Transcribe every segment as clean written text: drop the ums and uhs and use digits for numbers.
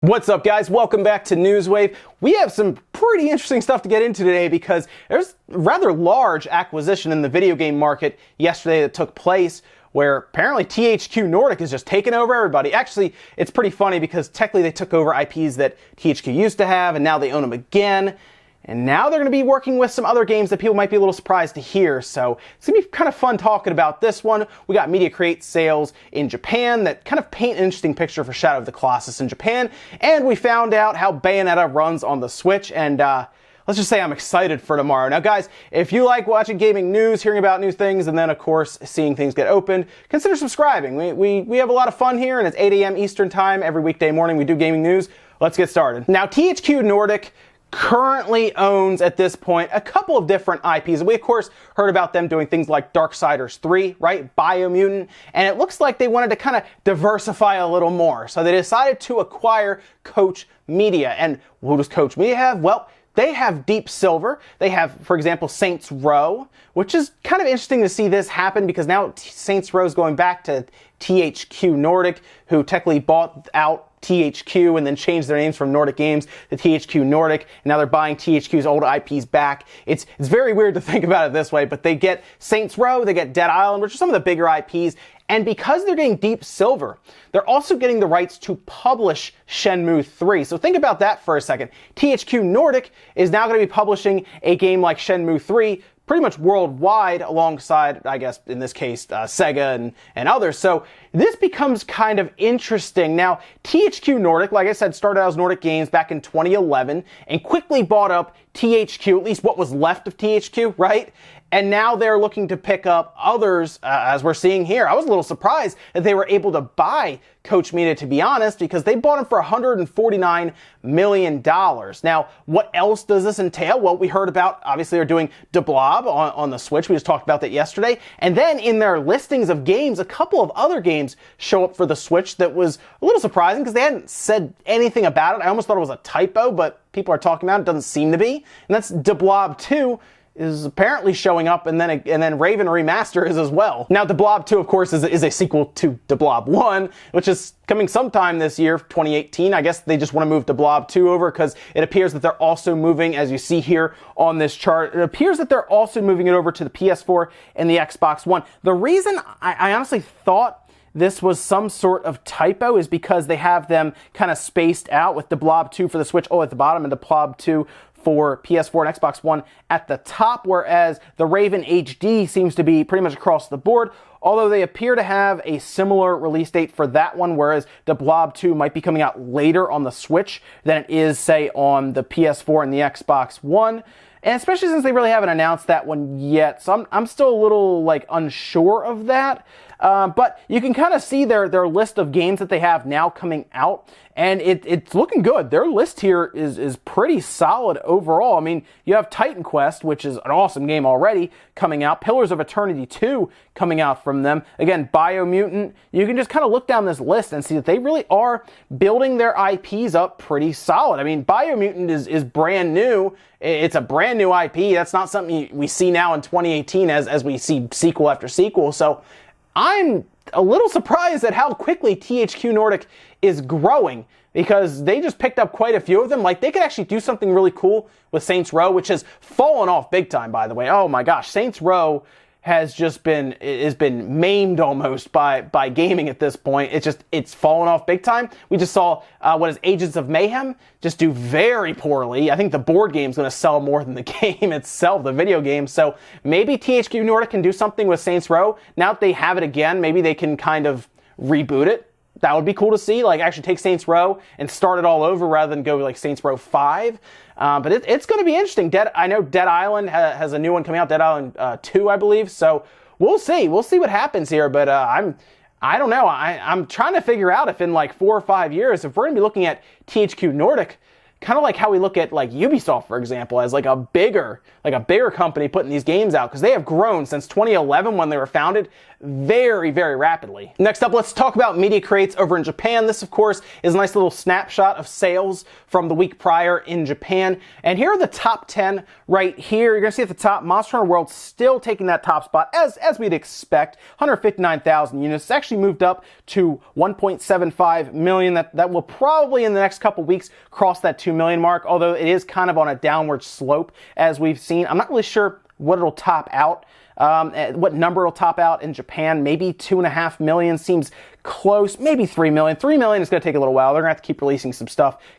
What's up, guys? Welcome back to Newswave. We have some pretty interesting stuff to get into today because there's a rather large acquisition in the video game market yesterday that took place where apparently THQ Nordic is just taking over everybody. Actually, it's pretty funny because technically they took over IPs that THQ used to have and now they own them again. And now they're going to be working with some other games that people might be a little surprised to hear. So it's going to be kind of fun talking about this one. We got Media Create sales in Japan that kind of paint an interesting picture for Shadow of the Colossus in Japan. And we found out how Bayonetta runs on the Switch. And let's just say I'm excited for tomorrow. Now, guys, if you like watching gaming news, hearing about new things, and then, of course, seeing things get opened, consider subscribing. We have a lot of fun here, and it's 8 a.m. Eastern Time every weekday morning. We do gaming news. Let's get started. Now, THQ Nordic currently owns, at this point, a couple of different IPs. We, of course, heard about them doing things like Darksiders 3, right? Biomutant. And it looks like they wanted to kind of diversify a little more. So they decided to acquire Kosh Media. And who does Kosh Media have? Well, they have Deep Silver. They have, for example, Saints Row, which is kind of interesting to see this happen because now Saints Row is going back to THQ Nordic, who technically bought out THQ and then changed their names from Nordic Games to THQ Nordic, and now they're buying THQ's old IPs back. It's very weird to think about it this way, but they get Saints Row, they get Dead Island, which are some of the bigger IPs, and because they're getting Deep Silver, they're also getting the rights to publish Shenmue 3. So think about that for a second. THQ Nordic is now going to be publishing a game like Shenmue 3 pretty much worldwide alongside, I guess, in this case, Sega and others. So this becomes kind of interesting. Now, THQ Nordic, like I said, started out as Nordic Games back in 2011 and quickly bought up THQ, at least what was left of THQ, right? And now they're looking to pick up others, as we're seeing here. I was a little surprised that they were able to buy Kosh Media, to be honest, because they bought them for $149 million. Now, what else does this entail? Well, we heard about, obviously, they're doing De Blob on the Switch. We just talked about that yesterday. And then in their listings of games, a couple of other games show up for the Switch that was a little surprising because they hadn't said anything about it. I almost thought it was a typo, but people are talking about it. It doesn't seem to be. And that's De Blob 2. Is apparently showing up, and then Raven Remaster is as well. Now, De Blob 2, of course, is a sequel to De Blob 1, which is coming sometime this year, 2018. I guess they just want to move De Blob 2 over because it appears that they're also moving, as you see here on this chart, it appears that they're also moving it over to the PS4 and the Xbox One. The reason I honestly thought this was some sort of typo is because they have them kind of spaced out with De Blob 2 for the Switch, at the bottom, and De Blob 2 for PS4 and Xbox One at the top, whereas the Raven HD seems to be pretty much across the board, although they appear to have a similar release date for that one, whereas De Blob 2 might be coming out later on the Switch than it is, say, on the PS4 and the Xbox One. And especially since they really haven't announced that one yet, so I'm still a little, unsure of that. But you can kind of see their list of games that they have now coming out, and it's looking good. Their list here is pretty solid overall. I mean, you have Titan Quest, which is an awesome game already, coming out. Pillars of Eternity 2 coming out from them. Again, Biomutant. You can just kind of look down this list and see that they really are building their IPs up pretty solid. I mean, Biomutant is brand new. It's a brand new IP. That's not something we see now in 2018 as we see sequel after sequel. So I'm a little surprised at how quickly THQ Nordic is growing because they just picked up quite a few of them. Like, they could actually do something really cool with Saints Row, which has fallen off big time, by the way. Oh my gosh, Saints Row has been maimed almost by gaming at this point. It's fallen off big time. We just saw what is Agents of Mayhem just do very poorly. I think the board game's going to sell more than the game itself, the video game. So maybe THQ Nordic can do something with Saints Row. Now that they have it again, maybe they can kind of reboot it. That would be cool to see, actually take Saints Row and start it all over rather than go like Saints Row 5. But it's going to be interesting. I know Dead Island has a new one coming out, Dead Island 2, I believe. So we'll see. We'll see what happens here. But I don't know. I'm trying to figure out if in 4 or 5 years, if we're going to be looking at THQ Nordic kind of like how we look at like Ubisoft, for example, as like a bigger company putting these games out, because they have grown since 2011 when they were founded very, very rapidly. Next up, let's talk about media crates over in Japan. This, of course, is a nice little snapshot of sales from the week prior in Japan. And here are the top 10 right here. You're going to see at the top, Monster Hunter World still taking that top spot, as we'd expect. 159,000 units. It's actually moved up to 1.75 million. That will probably in the next couple weeks cross that 2 million mark, although it is kind of on a downward slope, as we've seen. I'm not really sure what it'll top out. What number it'll top out in Japan. Maybe 2.5 million seems close. Maybe 3 million. 3 million is going to take a little while. They're going to have to keep releasing some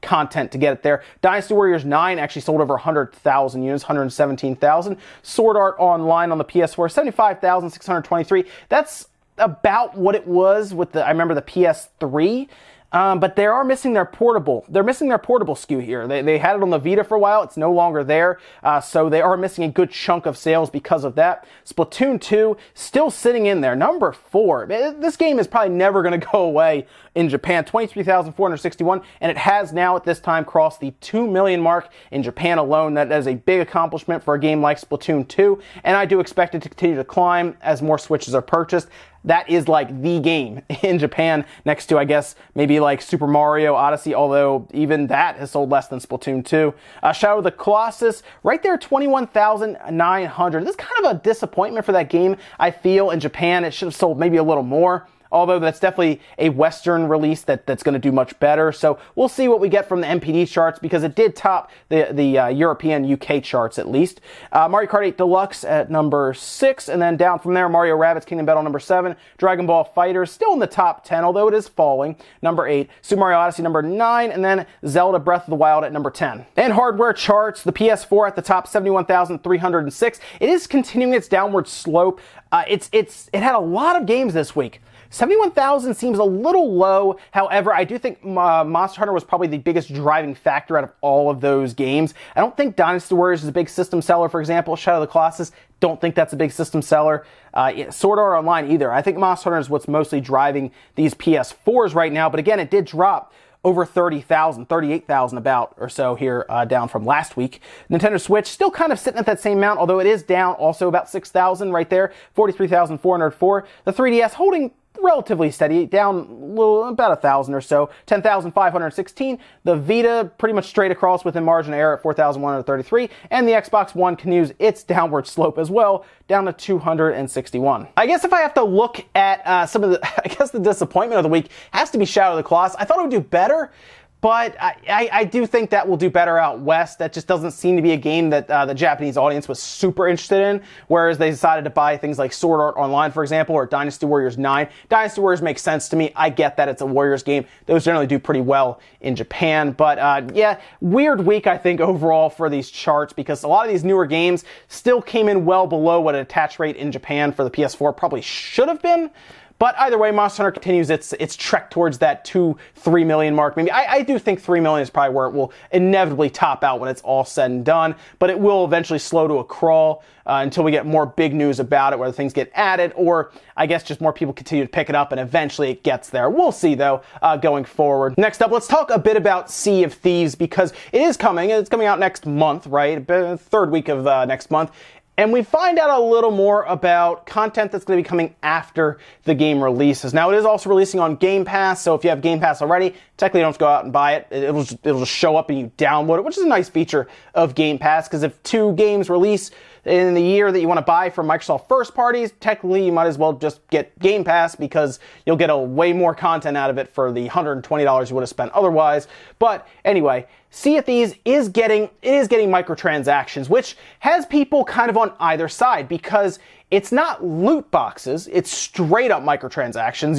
content to get it there. Dynasty Warriors 9 actually sold over 100,000 units, 117,000. Sword Art Online on the PS4, 75,623. That's about what it was with I remember the PS3. But they are missing their portable. They're missing their portable SKU here. They had it on the Vita for a while. It's no longer there. So they are missing a good chunk of sales because of that. Splatoon 2 still sitting in there. Number 4. This game is probably never going to go away in Japan. 23,461, and it has now at this time crossed the 2 million mark in Japan alone. That is a big accomplishment for a game like Splatoon 2, and I do expect it to continue to climb as more Switches are purchased. That is like the game in Japan, next to, I guess, maybe like Super Mario Odyssey, although even that has sold less than Splatoon 2. Shadow of the Colossus, right there, 21,900. This is kind of a disappointment for that game, I feel, in Japan. It should have sold maybe a little more. Although that's definitely a Western release that's going to do much better. So we'll see what we get from the MPD charts, because it did top the European UK charts at least. Mario Kart 8 Deluxe at number 6, and then down from there, Mario Rabbids Kingdom Battle number 7, Dragon Ball FighterZ still in the top 10, although it is falling, number 8, Super Mario Odyssey number 9, and then Zelda Breath of the Wild at number 10. And hardware charts, the PS4 at the top, 71,306. It is continuing its downward slope. It had a lot of games this week. 71,000 seems a little low. However, I do think Monster Hunter was probably the biggest driving factor out of all of those games. I don't think Dynasty Warriors is a big system seller, for example. Shadow of the Colossus, don't think that's a big system seller. Sword Art Online either. I think Monster Hunter is what's mostly driving these PS4s right now. But again, it did drop over 30,000, 38,000 about or so here, down from last week. Nintendo Switch still kind of sitting at that same amount, although it is down also about 6,000 right there, 43,404. The 3DS holding relatively steady, down about 1,000 or so, 10,516. The Vita pretty much straight across within margin of error at 4,133, and the Xbox One continues its downward slope as well, down to 261. I guess if I have to look at some of the disappointment of the week, has to be Shadow of the Colossus. I thought it would do better, but I do think that will do better out west. That just doesn't seem to be a game that the Japanese audience was super interested in, whereas they decided to buy things like Sword Art Online, for example, or Dynasty Warriors 9. Dynasty Warriors makes sense to me. I get that it's a Warriors game. Those generally do pretty well in Japan. But yeah, weird week, I think, overall for these charts, because a lot of these newer games still came in well below what an attach rate in Japan for the PS4 probably should have been. But either way, Monster Hunter continues its trek towards that 2-3 million mark. Maybe I do think 3 million is probably where it will inevitably top out when it's all said and done. But it will eventually slow to a crawl until we get more big news about it, whether things get added, or I guess just more people continue to pick it up and eventually it gets there. We'll see though, going forward. Next up, let's talk a bit about Sea of Thieves, because it is coming. It's coming out next month, right? Third week of next month. And we find out a little more about content that's going to be coming after the game releases. Now, it is also releasing on Game Pass, so if you have Game Pass already, technically you don't have to go out and buy it. It'll just show up and you download it, which is a nice feature of Game Pass, because if 2 games release in the year that you want to buy from Microsoft first parties, technically you might as well just get Game Pass, because you'll get a way more content out of it for the $120 you would have spent otherwise. But anyway, Sea of Thieves is getting microtransactions, which has people kind of on either side, because it's not loot boxes, it's straight up microtransactions.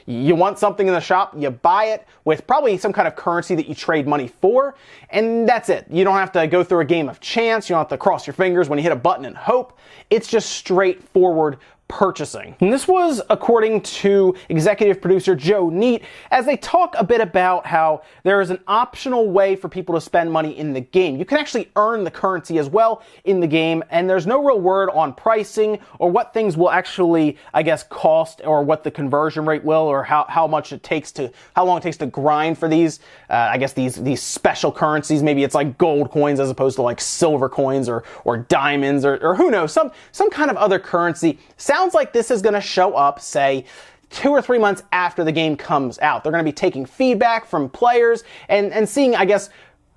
You want something in the shop, you buy it with probably some kind of currency that you trade money for, and that's it. You don't have to go through a game of chance, you don't have to cross your fingers when you hit a button and hope. It's just straightforward purchasing. And this was according to executive producer Joe Neate, as they talk a bit about how there is an optional way for people to spend money in the game. You can actually earn the currency as well in the game, and there's no real word on pricing or what things will actually, I guess, cost, or what the conversion rate will, or how long it takes to grind for these, I guess these special currencies. Maybe it's like gold coins as opposed to like silver coins or diamonds or who knows, some kind of other currency. Sounds like this is going to show up, say, 2 or 3 months after the game comes out. They're going to be taking feedback from players and seeing, I guess,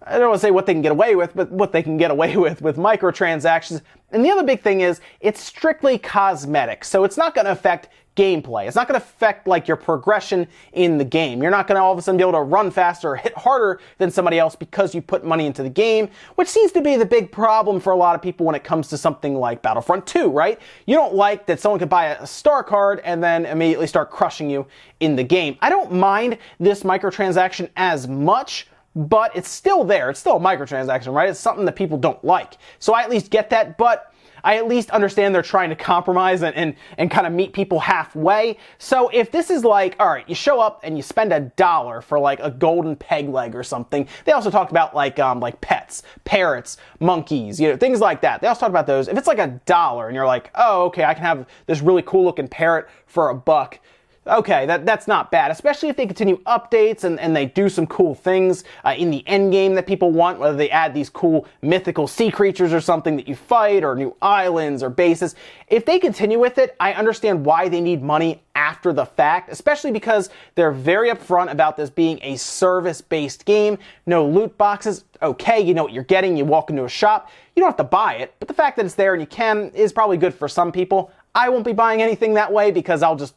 I don't want to say what they can get away with, but what they can get away with microtransactions. And the other big thing is it's strictly cosmetic, so it's not going to affect gameplay. It's not going to affect like your progression in the game. You're not going to all of a sudden be able to run faster or hit harder than somebody else because you put money into the game, which seems to be the big problem for a lot of people when it comes to something like Battlefront 2, right? You don't like that someone could buy a star card and then immediately start crushing you in the game. I don't mind this microtransaction as much, but it's still there. It's still a microtransaction, right? It's something that people don't like. So I at least get that, but I at least understand they're trying to compromise and kind of meet people halfway. So if this is like, all right, you show up and you spend $1 for like a golden peg leg or something. They also talked about like pets, parrots, monkeys, things like that. They also talked about those. If it's like $1 and you're like, oh, okay, I can have this really cool looking parrot for $1. Okay, that's not bad, especially if they continue updates and they do some cool things in the end game that people want, whether they add these cool mythical sea creatures or something that you fight, or new islands or bases. If they continue with it, I understand why they need money after the fact, especially because they're very upfront about this being a service-based game. No loot boxes. Okay, you know what you're getting. You walk into a shop. You don't have to buy it, but the fact that it's there and you can is probably good for some people. I won't be buying anything that way because I'll just,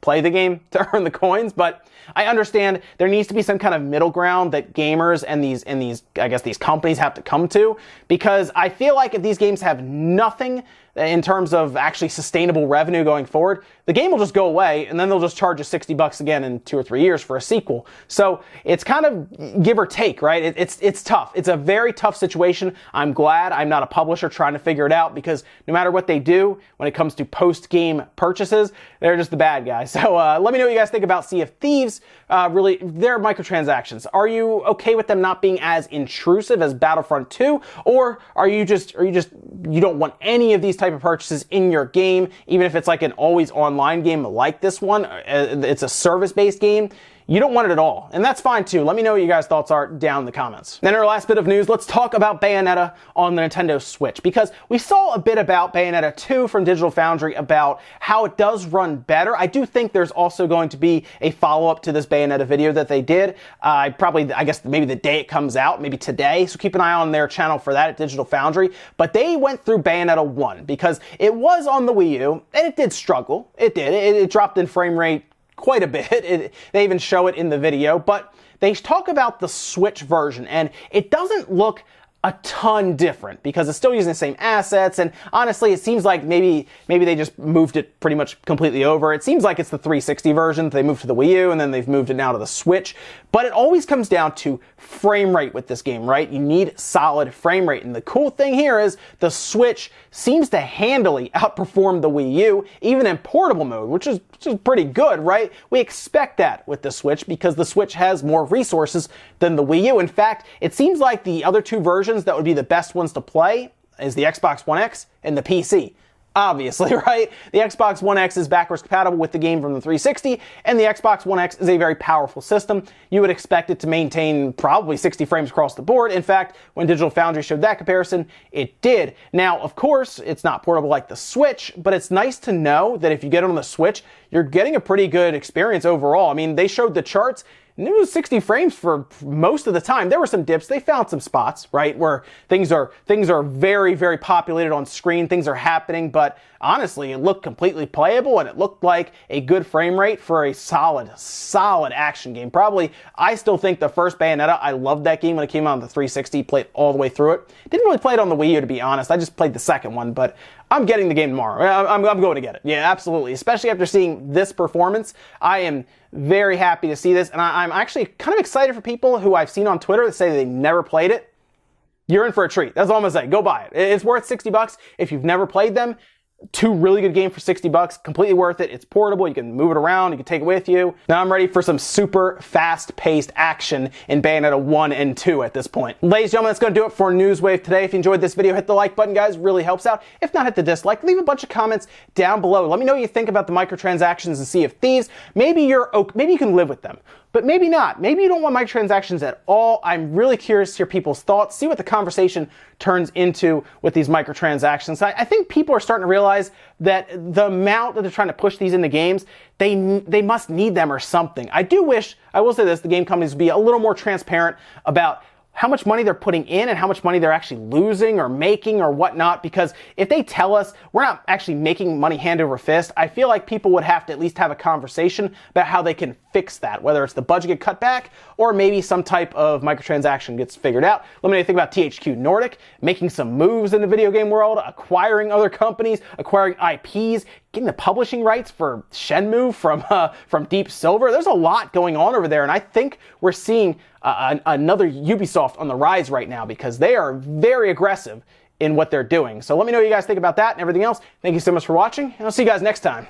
play the game to earn the coins, but I understand there needs to be some kind of middle ground that gamers and these I guess these companies have to come to, because I feel like if these games have nothing in terms of actually sustainable revenue going forward, the game will just go away and then they'll just charge you $60 again in 2 or 3 years for a sequel. So it's kind of give or take, right? It's tough. It's a very tough situation. I'm glad I'm not a publisher trying to figure it out, because no matter what they do when it comes to post-game purchases, they're just the bad guys. So let me know what you guys think about Sea of Thieves. Really, their microtransactions. Are you okay with them not being as intrusive as Battlefront 2, or are you you don't want any of these type of purchases in your game, even if it's like an always online game like this one? It's a service-based game. You don't want it at all, and that's fine too. Let me know what you guys' thoughts are down in the comments. Then our last bit of news, let's talk about Bayonetta on the Nintendo Switch, because we saw a bit about Bayonetta 2 from Digital Foundry about how it does run better. I do think there's also going to be a follow-up to this Bayonetta video that they did. I guess maybe the day it comes out, maybe today, so keep an eye on their channel for that at Digital Foundry. But they went through Bayonetta 1 because it was on the Wii U, and it did struggle. It did. It dropped in frame rate quite a bit. They even show it in the video, but they talk about the Switch version, and it doesn't look a ton different because it's still using the same assets, and honestly, it seems like maybe they just moved it pretty much completely over. It seems like it's the 360 version that they moved to the Wii U, and then they've moved it now to the Switch. But it always comes down to frame rate with this game, right? You need solid frame rate, and the cool thing here is the Switch seems to handily outperform the Wii U, even in portable mode, which is pretty good, right? We expect that with the Switch because the Switch has more resources than the Wii U. In fact, it seems like the other two versions that would be the best ones to play is the Xbox One X and the PC. Obviously, right? The Xbox One X is backwards compatible with the game from the 360, and the Xbox One X is a very powerful system. You would expect it to maintain probably 60 frames across the board. In fact, when Digital Foundry showed that comparison, it did. Now, of course, it's not portable like the Switch, but it's nice to know that if you get it on the Switch, you're getting a pretty good experience overall. I mean, they showed the charts, and it was 60 frames for most of the time. There were some dips. They found some spots, right, where things are very, very populated on screen. Things are happening, but honestly, it looked completely playable, and it looked like a good frame rate for a solid action game. Probably, I still think the first Bayonetta, I loved that game when it came out on the 360, played all the way through it. Didn't really play it on the Wii U, to be honest. I just played the second one, but I'm getting the game tomorrow. I'm going to get it. Yeah, absolutely. Especially after seeing this performance, I am very happy to see this, and I'm actually kind of excited for people who I've seen on Twitter that say they never played it. You're in for a treat. That's all I'm going to say. Go buy it. It's worth $60 if you've never played them. two really good games for 60 bucks, completely worth it. It's portable, you can move it around, you can take it with you. Now I'm ready for some super fast-paced action in Bayonetta 1 and 2 at this point. Ladies and gentlemen, that's going to do it for Newswave today. If you enjoyed this video, hit the like button, guys, really helps out. If not, hit the dislike. Leave a bunch of comments down below. Let me know what you think about the microtransactions and Sea of Thieves. Maybe you can live with them, but maybe not. Maybe you don't want microtransactions at all. I'm really curious to hear people's thoughts, see what the conversation turns into with these microtransactions. I think people are starting to realize that the amount that they're trying to push these into games, they must need them or something. I do wish, I will say this, the game companies would be a little more transparent about how much money they're putting in and how much money they're actually losing or making or whatnot, because if they tell us we're not actually making money hand over fist, I feel like people would have to at least have a conversation about how they can fix that, whether it's the budget get cut back or maybe some type of microtransaction gets figured out. Let me know what you think about THQ Nordic making some moves in the video game world, acquiring other companies, acquiring IPs, getting the publishing rights for Shenmue from Deep Silver. There's a lot going on over there, and I think we're seeing another Ubisoft on the rise right now because they are very aggressive in what they're doing. So let me know what you guys think about that and everything else. Thank you so much for watching, and I'll see you guys next time.